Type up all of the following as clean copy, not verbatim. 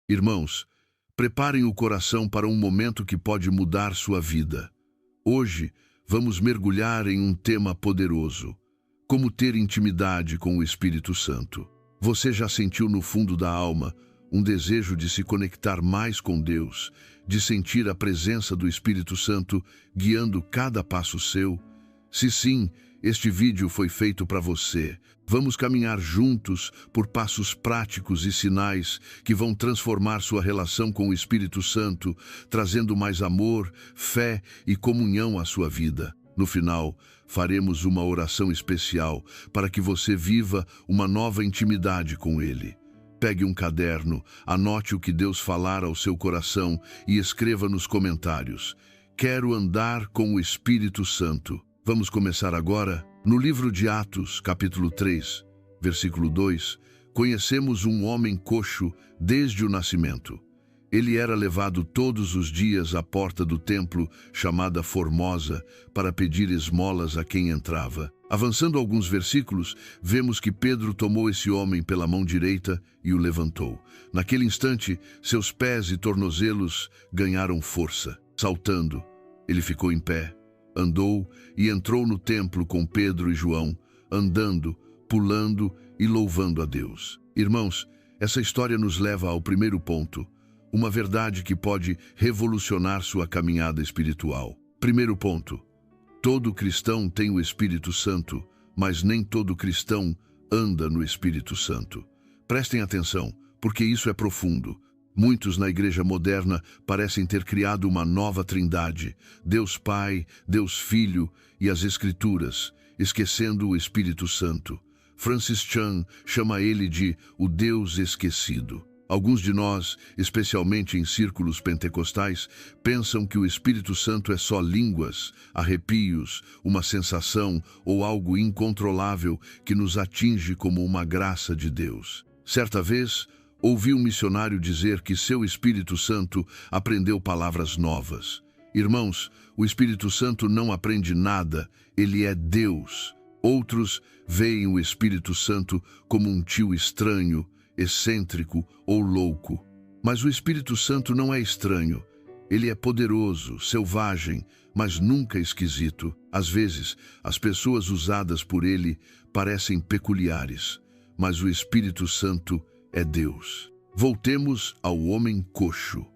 Irmãos, preparem o coração para um momento que pode mudar sua vida. Hoje, vamos mergulhar em um tema poderoso: como ter intimidade com o Espírito Santo. Você já sentiu no fundo da alma um desejo de se conectar mais com Deus, de sentir a presença do Espírito Santo guiando cada passo seu? Se sim, este vídeo foi feito para você. Vamos caminhar juntos por passos práticos e sinais que vão transformar sua relação com o Espírito Santo, trazendo mais amor, fé e comunhão à sua vida. No final, faremos uma oração especial para que você viva uma nova intimidade com Ele. Pegue um caderno, anote o que Deus falar ao seu coração e escreva nos comentários: quero andar com o Espírito Santo. Vamos começar agora? No livro de Atos, capítulo 3, versículo 2, conhecemos um homem coxo desde o nascimento. Ele era levado todos os dias à porta do templo, chamada Formosa, para pedir esmolas a quem entrava. Avançando alguns versículos, vemos que Pedro tomou esse homem pela mão direita e o levantou. Naquele instante, seus pés e tornozelos ganharam força. Saltando, ele ficou em pé, andou e entrou no templo com Pedro e João, andando, pulando e louvando a Deus. Irmãos, essa história nos leva ao primeiro ponto: uma verdade que pode revolucionar sua caminhada espiritual. Primeiro ponto: todo cristão tem o Espírito Santo, mas nem todo cristão anda no Espírito Santo. Prestem atenção, porque isso é profundo. Muitos na igreja moderna parecem ter criado uma nova trindade: Deus Pai, Deus Filho e as Escrituras, esquecendo o Espírito Santo. Francis Chan chama ele de o Deus esquecido. Alguns de nós, especialmente em círculos pentecostais, pensam que o Espírito Santo é só línguas, arrepios, uma sensação ou algo incontrolável que nos atinge como uma graça de Deus. Certa vez, ouvi um missionário dizer que seu Espírito Santo aprendeu palavras novas. Irmãos, o Espírito Santo não aprende nada, ele é Deus. Outros veem o Espírito Santo como um tio estranho, excêntrico ou louco. Mas o Espírito Santo não é estranho. Ele é poderoso, selvagem, mas nunca esquisito. Às vezes, as pessoas usadas por ele parecem peculiares, mas o Espírito Santo é Deus. Voltemos ao homem coxo.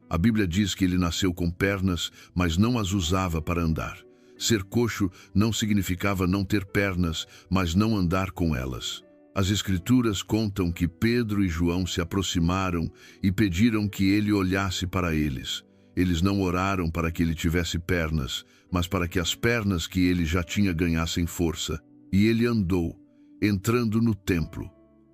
A Bíblia diz que ele nasceu com pernas, mas não as usava para andar. Ser coxo não significava não ter pernas, mas não andar com elas. As Escrituras contam que Pedro e João se aproximaram e pediram que ele olhasse para eles. Eles não oraram para que ele tivesse pernas, mas para que as pernas que ele já tinha ganhassem força. E ele andou, entrando no templo.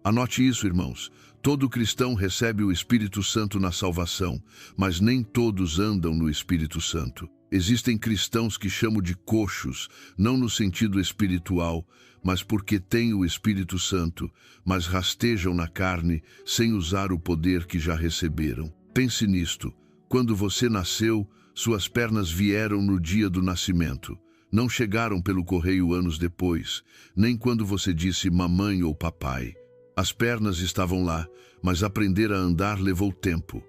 Anote isso, irmãos. Todo cristão recebe o Espírito Santo na salvação, mas nem todos andam no Espírito Santo. Existem cristãos que chamo de coxos, não no sentido espiritual, mas porque têm o Espírito Santo, mas rastejam na carne sem usar o poder que já receberam. Pense nisto: quando você nasceu, suas pernas vieram no dia do nascimento. Não chegaram pelo correio anos depois, nem quando você disse mamãe ou papai. As pernas estavam lá, mas aprender a andar levou tempo.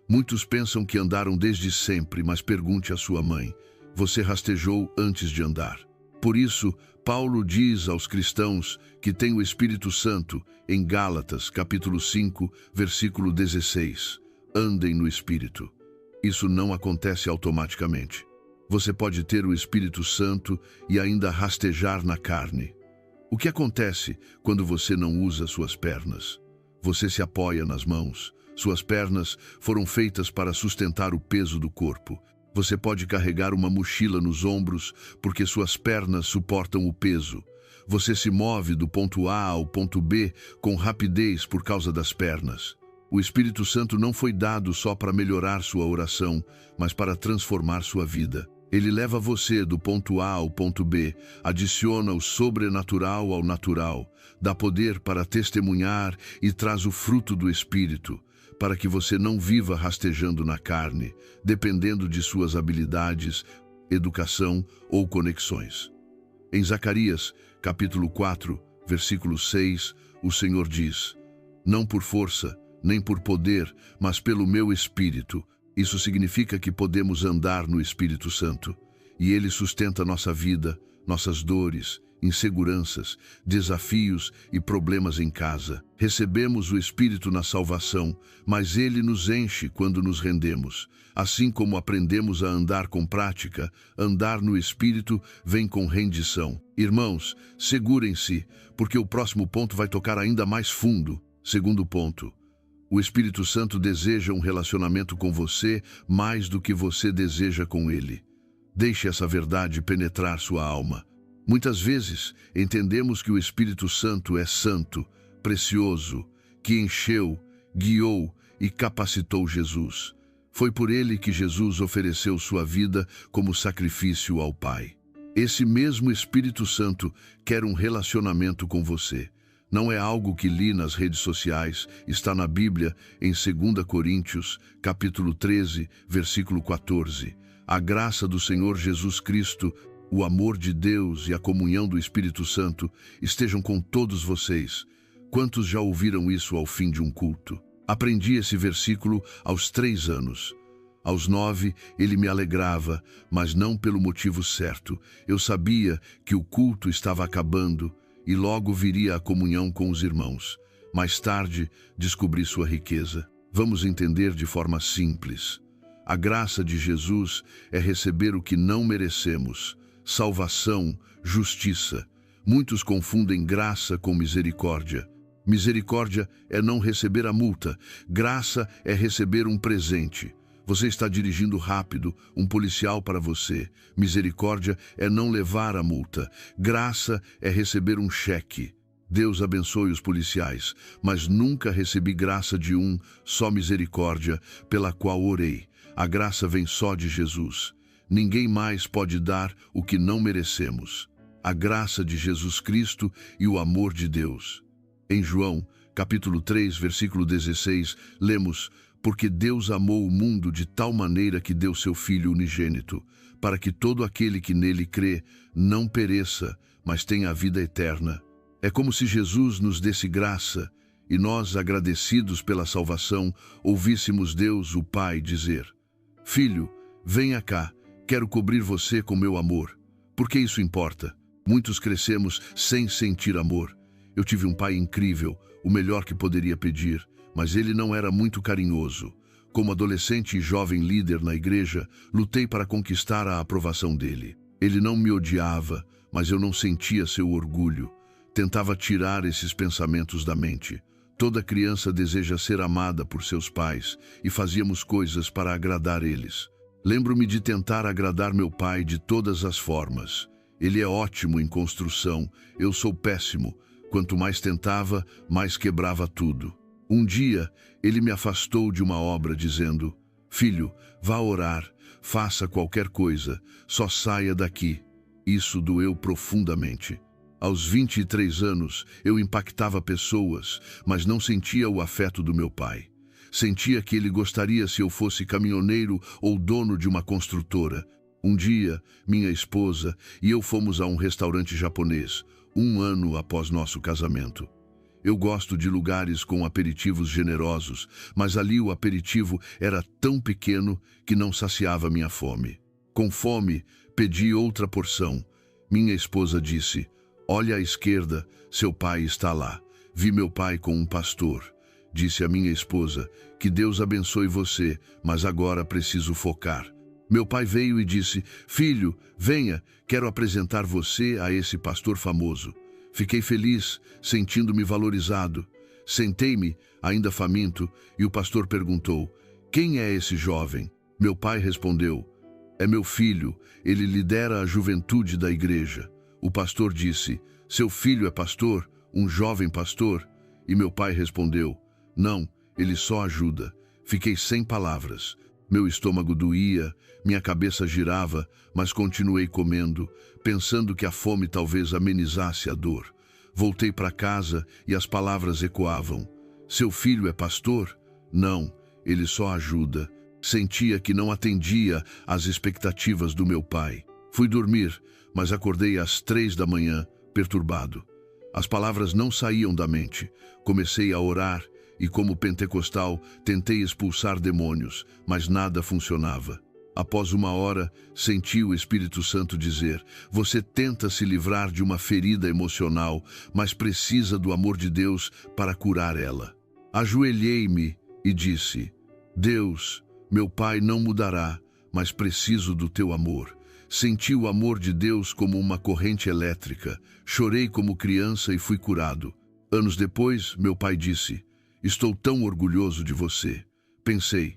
Muitos pensam que andaram desde sempre, mas pergunte à sua mãe: você rastejou antes de andar? Por isso, Paulo diz aos cristãos que têm o Espírito Santo, em Gálatas, capítulo 5, versículo 16: andem no Espírito. Isso não acontece automaticamente. Você pode ter o Espírito Santo e ainda rastejar na carne. O que acontece quando você não usa suas pernas? Você se apoia nas mãos. Suas pernas foram feitas para sustentar o peso do corpo. Você pode carregar uma mochila nos ombros porque suas pernas suportam o peso. Você se move do ponto A ao ponto B com rapidez por causa das pernas. O Espírito Santo não foi dado só para melhorar sua oração, mas para transformar sua vida. Ele leva você do ponto A ao ponto B, adiciona o sobrenatural ao natural, dá poder para testemunhar e traz o fruto do Espírito, para que você não viva rastejando na carne, dependendo de suas habilidades, educação ou conexões. Em Zacarias, capítulo 4, versículo 6, o Senhor diz: não por força, nem por poder, mas pelo meu Espírito. Isso significa que podemos andar no Espírito Santo. E ele sustenta nossa vida, nossas dores, inseguranças, desafios e problemas em casa. Recebemos o Espírito na salvação, mas ele nos enche quando nos rendemos. Assim como aprendemos a andar com prática, andar no Espírito vem com rendição. Irmãos, segurem-se, porque o próximo ponto vai tocar ainda mais fundo. Segundo ponto. O Espírito Santo deseja um relacionamento com você mais do que você deseja com ele. Deixe essa verdade penetrar sua alma. Muitas vezes, entendemos que o Espírito Santo é santo, precioso, que encheu, guiou e capacitou Jesus. Foi por ele que Jesus ofereceu sua vida como sacrifício ao Pai. Esse mesmo Espírito Santo quer um relacionamento com você. Não é algo que li nas redes sociais, está na Bíblia, em 2 Coríntios, capítulo 13, versículo 14. A graça do Senhor Jesus Cristo, o amor de Deus e a comunhão do Espírito Santo estejam com todos vocês. Quantos já ouviram isso ao fim de um culto? Aprendi esse versículo aos 3 anos. Aos 9, ele me alegrava, mas não pelo motivo certo. Eu sabia que o culto estava acabando e logo viria a comunhão com os irmãos. Mais tarde, descobri sua riqueza. Vamos entender de forma simples. A graça de Jesus é receber o que não merecemos. Salvação, justiça. Muitos confundem graça com misericórdia. Misericórdia é não receber a multa. Graça é receber um presente. Você está dirigindo rápido, um policial para você. Misericórdia é não levar a multa. Graça é receber um cheque. Deus abençoe os policiais, mas nunca recebi graça de um, só misericórdia, pela qual orei. A graça vem só de Jesus. Ninguém mais pode dar o que não merecemos. A graça de Jesus Cristo e o amor de Deus. Em João, capítulo 3, versículo 16, lemos: porque Deus amou o mundo de tal maneira que deu seu Filho unigênito, para que todo aquele que nele crê não pereça, mas tenha a vida eterna. É como se Jesus nos desse graça, e nós, agradecidos pela salvação, ouvíssemos Deus, o Pai, dizer: Filho, venha cá, quero cobrir você com meu amor. Por que isso importa? Muitos crescemos sem sentir amor. Eu tive um pai incrível, o melhor que poderia pedir, mas ele não era muito carinhoso. Como adolescente e jovem líder na igreja, lutei para conquistar a aprovação dele. Ele não me odiava, mas eu não sentia seu orgulho. Tentava tirar esses pensamentos da mente. Toda criança deseja ser amada por seus pais, e fazíamos coisas para agradar eles. Lembro-me de tentar agradar meu pai de todas as formas. Ele é ótimo em construção, eu sou péssimo. Quanto mais tentava, mais quebrava tudo. Um dia, ele me afastou de uma obra dizendo: Filho, vá orar, faça qualquer coisa, só saia daqui. Isso doeu profundamente. Aos 23 anos, eu impactava pessoas, mas não sentia o afeto do meu pai. Sentia que ele gostaria se eu fosse caminhoneiro ou dono de uma construtora. Um dia, minha esposa e eu fomos a um restaurante japonês, 1 ano após nosso casamento. Eu gosto de lugares com aperitivos generosos, mas ali o aperitivo era tão pequeno que não saciava minha fome. Com fome, pedi outra porção. Minha esposa disse: Olha à esquerda, seu pai está lá. Vi meu pai com um pastor. Disse a minha esposa: Que Deus abençoe você, mas agora preciso focar. Meu pai veio e disse: Filho, venha, quero apresentar você a esse pastor famoso. Fiquei feliz, sentindo-me valorizado. Sentei-me, ainda faminto, e o pastor perguntou: Quem é esse jovem? Meu pai respondeu: É meu filho, ele lidera a juventude da igreja. O pastor disse: Seu filho é pastor, um jovem pastor? E meu pai respondeu: Não, ele só ajuda. Fiquei sem palavras. Meu estômago doía, minha cabeça girava, mas continuei comendo, pensando que a fome talvez amenizasse a dor. Voltei para casa e as palavras ecoavam: Seu filho é pastor? Não, ele só ajuda. Sentia que não atendia às expectativas do meu pai. Fui dormir, mas acordei às 3 da manhã, perturbado. As palavras não saíam da mente. Comecei a orar e como pentecostal tentei expulsar demônios, mas nada funcionava. Após uma hora, senti o Espírito Santo dizer: você tenta se livrar de uma ferida emocional, mas precisa do amor de Deus para curar ela. Ajoelhei-me e disse: Deus, meu pai não mudará, mas preciso do teu amor. Senti o amor de Deus como uma corrente elétrica. Chorei como criança e fui curado. Anos depois, meu pai disse: estou tão orgulhoso de você. Pensei: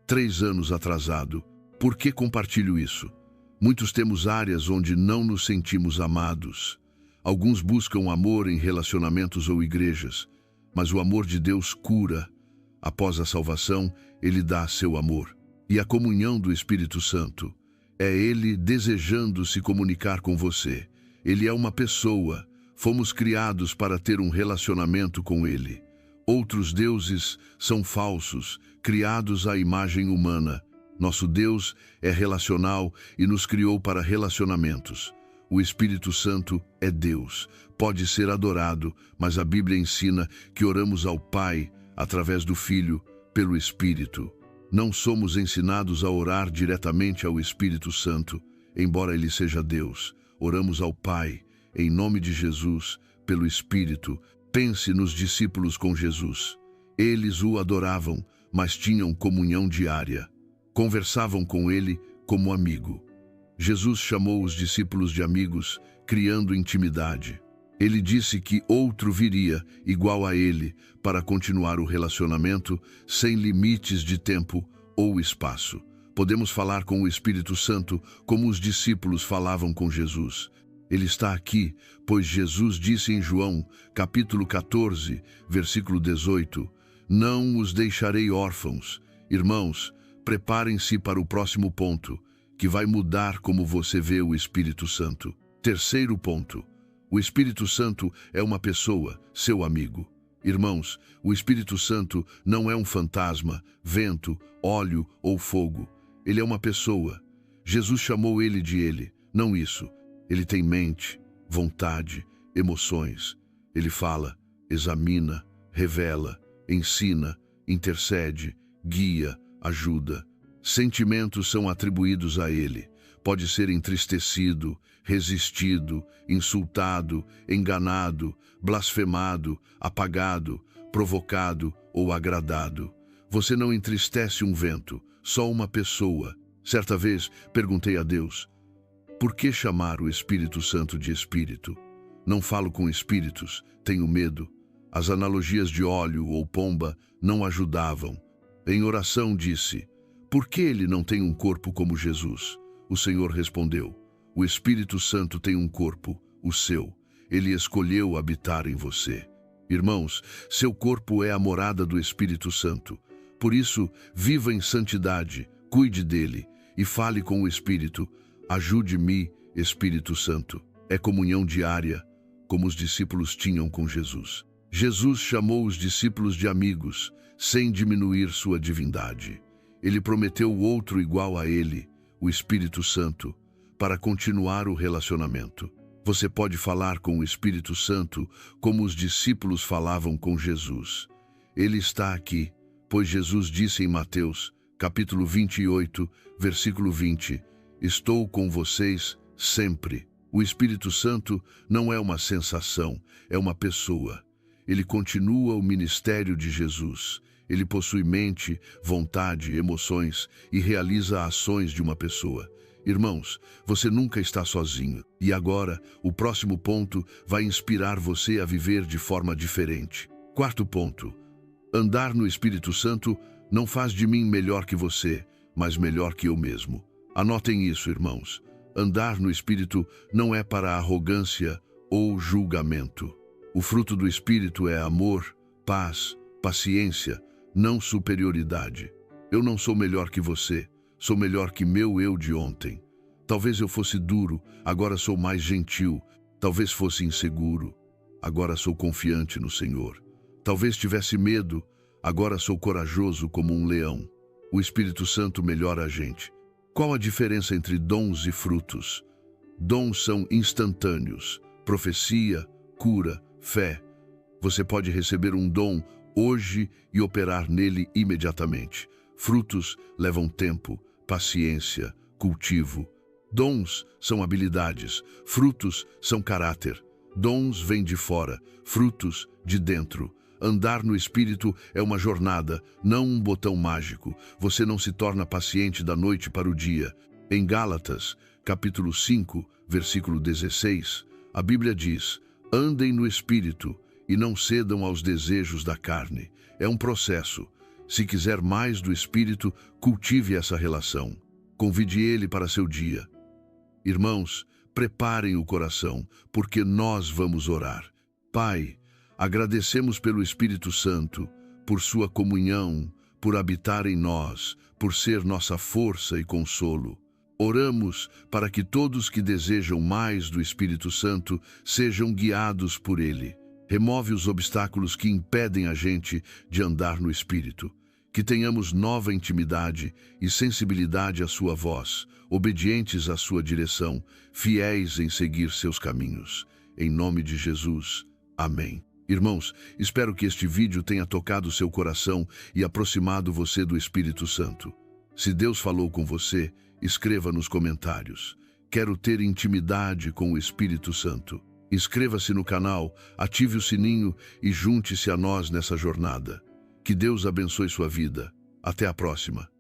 3 anos atrasado. Por que compartilho isso? Muitos temos áreas onde não nos sentimos amados. Alguns buscam amor em relacionamentos ou igrejas, mas o amor de Deus cura. Após a salvação, Ele dá seu amor. E a comunhão do Espírito Santo é Ele desejando se comunicar com você. Ele é uma pessoa. Fomos criados para ter um relacionamento com Ele. Outros deuses são falsos, criados à imagem humana. Nosso Deus é relacional e nos criou para relacionamentos. O Espírito Santo é Deus, pode ser adorado, mas a Bíblia ensina que oramos ao Pai através do Filho, pelo Espírito. Não somos ensinados a orar diretamente ao Espírito Santo, embora Ele seja Deus. Oramos ao Pai, em nome de Jesus, pelo Espírito. Pense nos discípulos com Jesus. Eles o adoravam, mas tinham comunhão diária. Conversavam com ele como amigo. Jesus chamou os discípulos de amigos, criando intimidade. Ele disse que outro viria, igual a ele, para continuar o relacionamento sem limites de tempo ou espaço. Podemos falar com o Espírito Santo como os discípulos falavam com Jesus. Ele está aqui, pois Jesus disse em João, capítulo 14, versículo 18, não os deixarei órfãos. Irmãos, preparem-se para o próximo ponto, que vai mudar como você vê o Espírito Santo. Terceiro ponto. O Espírito Santo é uma pessoa, seu amigo. Irmãos, o Espírito Santo não é um fantasma, vento, óleo ou fogo. Ele é uma pessoa. Jesus chamou ele de ele, não isso. Ele tem mente, vontade, emoções. Ele fala, examina, revela, ensina, intercede, guia, ajuda. Sentimentos são atribuídos a ele. Pode ser entristecido, resistido, insultado, enganado, blasfemado, apagado, provocado ou agradado. Você não entristece um vento, só uma pessoa. Certa vez perguntei a Deus: por que chamar o Espírito Santo de Espírito? Não falo com espíritos, tenho medo. As analogias de óleo ou pomba não ajudavam. Em oração disse: por que ele não tem um corpo como Jesus? O Senhor respondeu: o Espírito Santo tem um corpo, o seu. Ele escolheu habitar em você. Irmãos, seu corpo é a morada do Espírito Santo. Por isso, viva em santidade, cuide dele e fale com o Espírito. Ajude-me, Espírito Santo. É comunhão diária, como os discípulos tinham com Jesus. Jesus chamou os discípulos de amigos, sem diminuir sua divindade. Ele prometeu outro igual a ele, o Espírito Santo, para continuar o relacionamento. Você pode falar com o Espírito Santo como os discípulos falavam com Jesus. Ele está aqui, pois Jesus disse em Mateus, capítulo 28, versículo 20, estou com vocês sempre. O Espírito Santo não é uma sensação, é uma pessoa. Ele continua o ministério de Jesus. Ele possui mente, vontade, emoções e realiza ações de uma pessoa. Irmãos, você nunca está sozinho. E agora, o próximo ponto vai inspirar você a viver de forma diferente. Quarto ponto. Andar no Espírito Santo não faz de mim melhor que você, mas melhor que eu mesmo. Anotem isso, irmãos. Andar no Espírito não é para arrogância ou julgamento. O fruto do Espírito é amor, paz, paciência, não superioridade. Eu não sou melhor que você, sou melhor que meu eu de ontem. Talvez eu fosse duro, agora sou mais gentil. Talvez fosse inseguro, agora sou confiante no Senhor. Talvez tivesse medo, agora sou corajoso como um leão. O Espírito Santo melhora a gente. Qual a diferença entre dons e frutos? Dons são instantâneos, profecia, cura, fé. Você pode receber um dom hoje e operar nele imediatamente. Frutos levam tempo, paciência, cultivo. Dons são habilidades, frutos são caráter. Dons vêm de fora, frutos de dentro. Andar no Espírito é uma jornada, não um botão mágico. Você não se torna paciente da noite para o dia. Em Gálatas, capítulo 5, versículo 16, a Bíblia diz: andem no Espírito e não cedam aos desejos da carne. É um processo. Se quiser mais do Espírito, cultive essa relação. Convide ele para seu dia. Irmãos, preparem o coração, porque nós vamos orar. Pai, agradecemos pelo Espírito Santo, por sua comunhão, por habitar em nós, por ser nossa força e consolo. Oramos para que todos que desejam mais do Espírito Santo sejam guiados por ele. Remove os obstáculos que impedem a gente de andar no Espírito. Que tenhamos nova intimidade e sensibilidade à sua voz, obedientes à sua direção, fiéis em seguir seus caminhos. Em nome de Jesus. Amém. Irmãos, espero que este vídeo tenha tocado seu coração e aproximado você do Espírito Santo. Se Deus falou com você, escreva nos comentários. Quero ter intimidade com o Espírito Santo. Inscreva-se no canal, ative o sininho e junte-se a nós nessa jornada. Que Deus abençoe sua vida. Até a próxima.